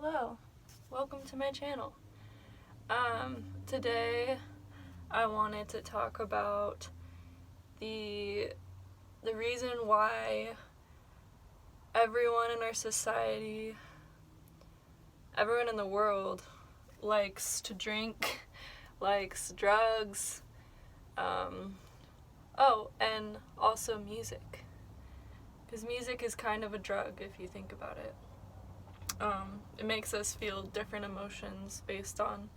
Hello, welcome to my channel. Today I wanted to talk about the reason why everyone in our society, everyone in the world likes to drink, likes drugs, and also music. Because music is kind of a drug if you think about it. It makes us feel different emotions based on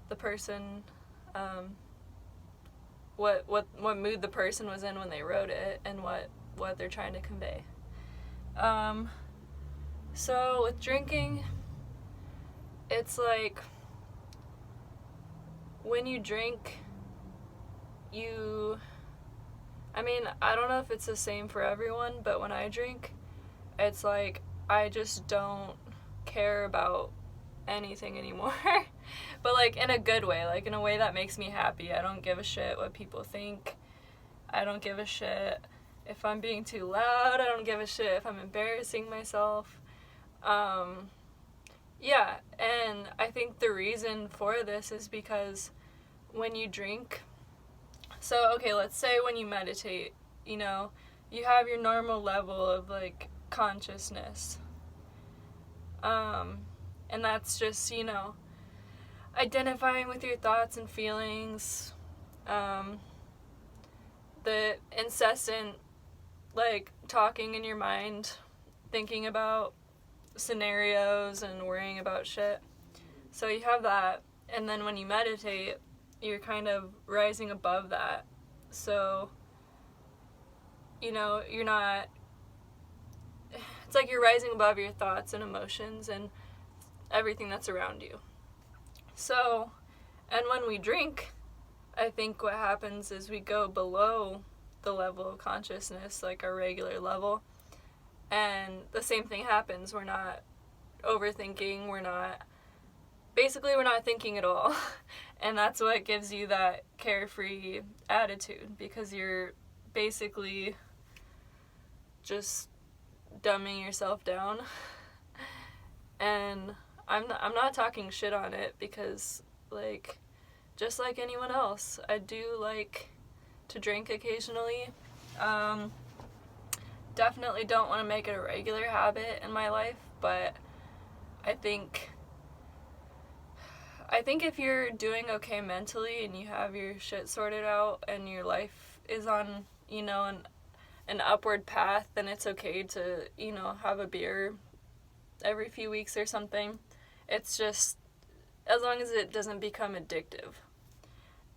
the person, what mood the person was in when they wrote it, and what they're trying to convey. So with drinking, it's like when you drink, I don't know if it's the same for everyone, but when I drink, it's like I just don't care about anything anymore. But like in a good way, like in a way that makes me happy. I don't give a shit what people think. I don't give a shit if I'm being too loud. I don't give a shit if I'm embarrassing myself. Yeah, and I think the reason for this is because when you drink, so okay, let's say when you meditate, you have your normal level of like consciousness. And that's just, identifying with your thoughts and feelings, the incessant, like, talking in your mind, thinking about scenarios and worrying about shit. So you have that, and then when you meditate, you're kind of rising above that. So, you're not, it's like you're rising above your thoughts and emotions and everything that's around you. So, and when we drink, I think what happens is we go below the level of consciousness, like our regular level, and the same thing happens. We're not overthinking, we're not thinking at all. And that's what gives you that carefree attitude, because you're basically just dumbing yourself down. And I'm not talking shit on it, because like just like anyone else, I do like to drink occasionally. Definitely don't want to make it a regular habit in my life, but I think if you're doing okay mentally and you have your shit sorted out and your life is on, an upward path, then it's okay to, have a beer every few weeks or something. It's just as long as it doesn't become addictive.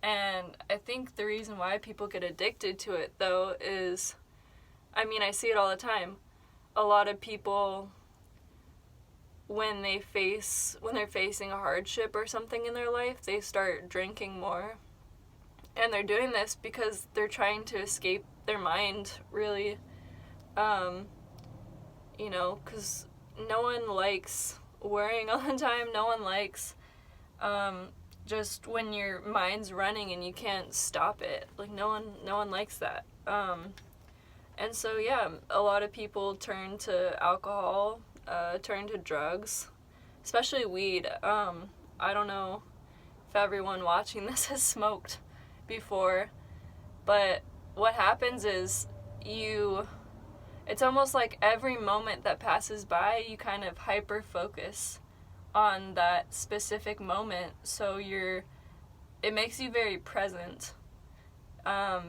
And I think the reason why people get addicted to it, though, is, I see it all the time. A lot of people, when they're facing a hardship or something in their life, they start drinking more. And they're doing this because they're trying to escape their mind, really. Because no one likes worrying all the time. No one likes just when your mind's running and you can't stop it. Like, no one likes that. And so, yeah, a lot of people turn to alcohol, turn to drugs, especially weed. I don't know if everyone watching this has smoked before, but what happens is it's almost like every moment that passes by, you kind of hyper-focus on that specific moment, so it makes you very present,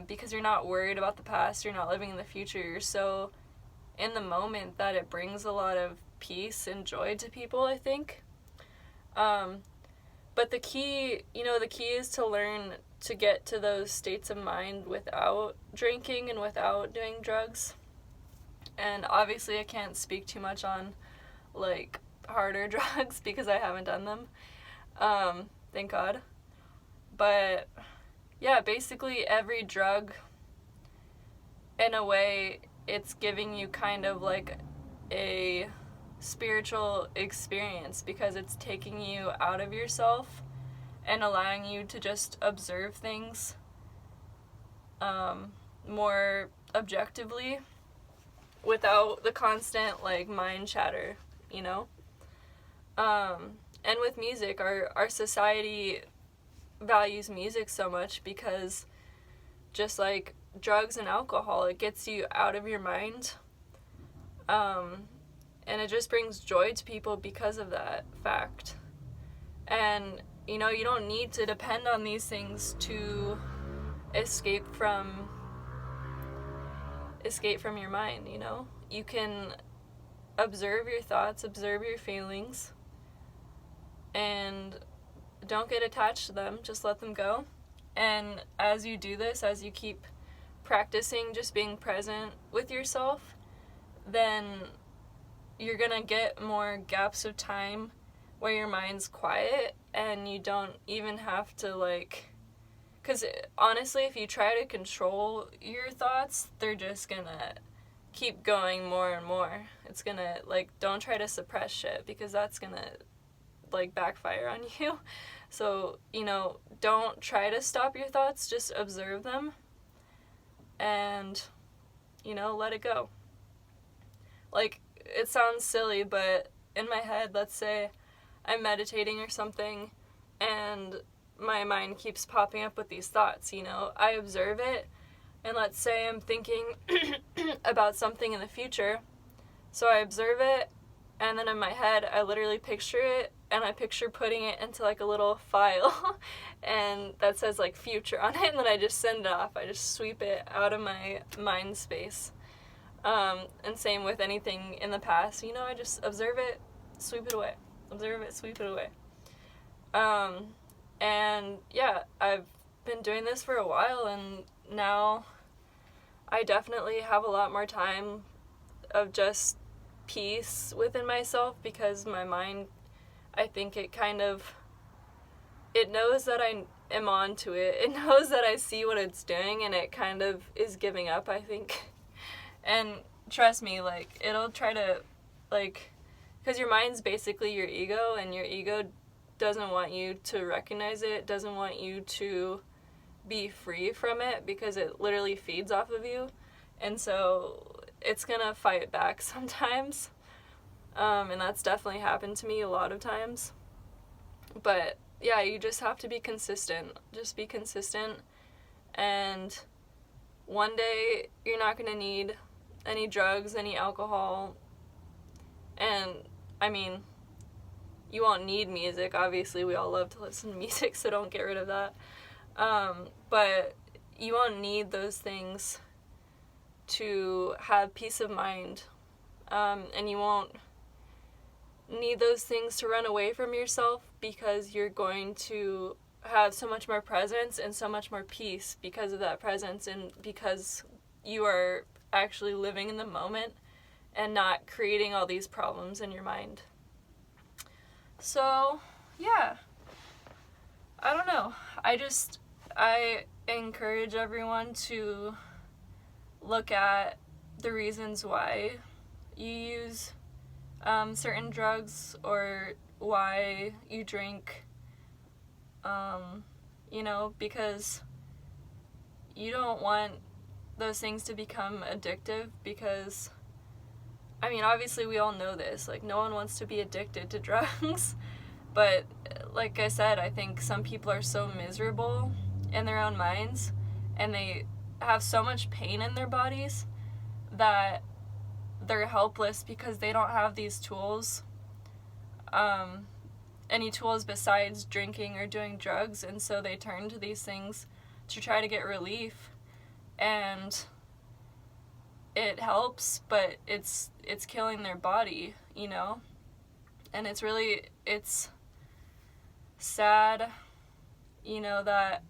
because you're not worried about the past, you're not living in the future, you're so in the moment that it brings a lot of peace and joy to people, I think. But the key is to learn to get to those states of mind without drinking and without doing drugs. And obviously I can't speak too much on, like, harder drugs because I haven't done them. Thank God. But, yeah, basically every drug, in a way, it's giving you kind of like a spiritual experience, because it's taking you out of yourself and allowing you to just observe things more objectively without the constant, like, mind chatter, And with music, our society values music so much because just like drugs and alcohol, it gets you out of your mind. And it just brings joy to people because of that fact. And, you know, you don't need to depend on these things to escape from your mind, you know? You can observe your thoughts, observe your feelings, and don't get attached to them. Just let them go. And as you do this, as you keep practicing just being present with yourself, then you're gonna get more gaps of time where your mind's quiet and you don't even have to, like, because honestly, if you try to control your thoughts, they're just gonna keep going more and more. It's gonna, like, don't try to suppress shit because that's gonna, like, backfire on you. So, you know, don't try to stop your thoughts, just observe them and, you know, let it go. Like, it sounds silly, but in my head, let's say I'm meditating or something and my mind keeps popping up with these thoughts, you know, I observe it, and let's say I'm thinking about something in the future, so I observe it, and then in my head, I literally picture it, and I picture putting it into, like, a little file, and that says, like, future on it, and then I just send it off. I just sweep it out of my mind space. And same with anything in the past, you know, I just observe it, sweep it away. Observe it, sweep it away. And yeah, I've been doing this for a while, and now I definitely have a lot more time of just peace within myself because my mind, I think it knows that I am on to it. It knows that I see what it's doing, and it kind of is giving up, I think. And trust me, like, it'll try to, like, because your mind's basically your ego, and your ego doesn't want you to recognize it, doesn't want you to be free from it, because it literally feeds off of you, and so it's gonna fight back sometimes, and that's definitely happened to me a lot of times. But yeah, you just have to be consistent. Just be consistent, and one day you're not gonna need any drugs, any alcohol, and I mean, you won't need music. Obviously, we all love to listen to music, so don't get rid of that. But you won't need those things to have peace of mind, and you won't need those things to run away from yourself, because you're going to have so much more presence and so much more peace because of that presence, and because you are actually living in the moment and not creating all these problems in your mind. So, yeah. I don't know. I encourage everyone to look at the reasons why you use certain drugs or why you drink, you know, because you don't want those things to become addictive, because, I mean, obviously we all know this, like, no one wants to be addicted to drugs, but like I said, I think some people are so miserable in their own minds, and they have so much pain in their bodies that they're helpless because they don't have these tools, any tools besides drinking or doing drugs, and so they turn to these things to try to get relief, and it helps, but it's killing their body, you know? And it's sad, you know, that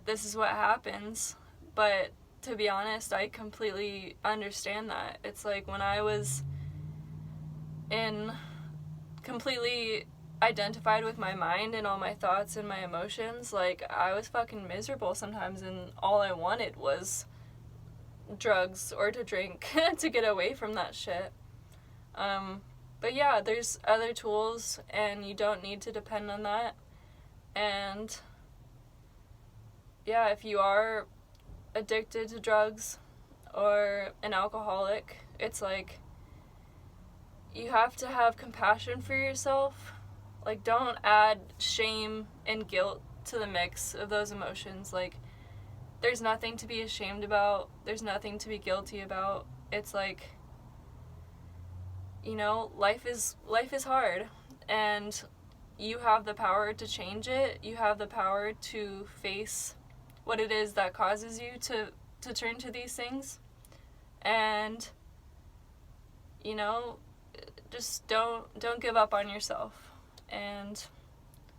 this is what happens, but to be honest, I completely understand that. It's like when I was completely identified with my mind and all my thoughts and my emotions, like, I was fucking miserable sometimes, and all I wanted was drugs or to drink to get away from that shit. But yeah, there's other tools, and you don't need to depend on that. And yeah, if you are addicted to drugs or an alcoholic, it's like, you have to have compassion for yourself. Like, don't add shame and guilt to the mix of those emotions. Like, there's nothing to be ashamed about. There's nothing to be guilty about. It's like, you know, life is hard, and you have the power to change it. You have the power to face what it is that causes you to turn to these things. And, you know, just don't give up on yourself, and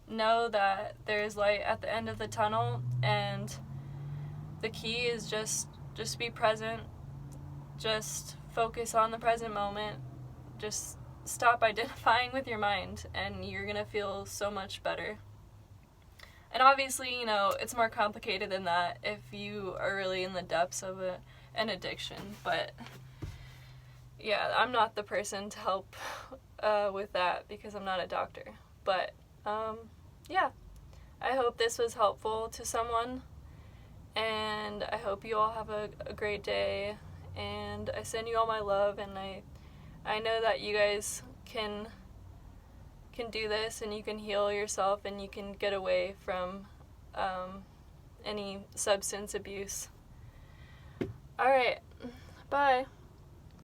know that there is light at the end of the tunnel, and the key is just be present. Just focus on the present moment. Just stop identifying with your mind, and you're gonna feel so much better. And obviously, you know, it's more complicated than that if you are really in the depths of an addiction. But yeah, I'm not the person to help with that because I'm not a doctor. But yeah, I hope this was helpful to someone, and I hope you all have a great day, and I send you all my love, and I know that you guys can do this, and you can heal yourself, and you can get away from any substance abuse. All right, bye.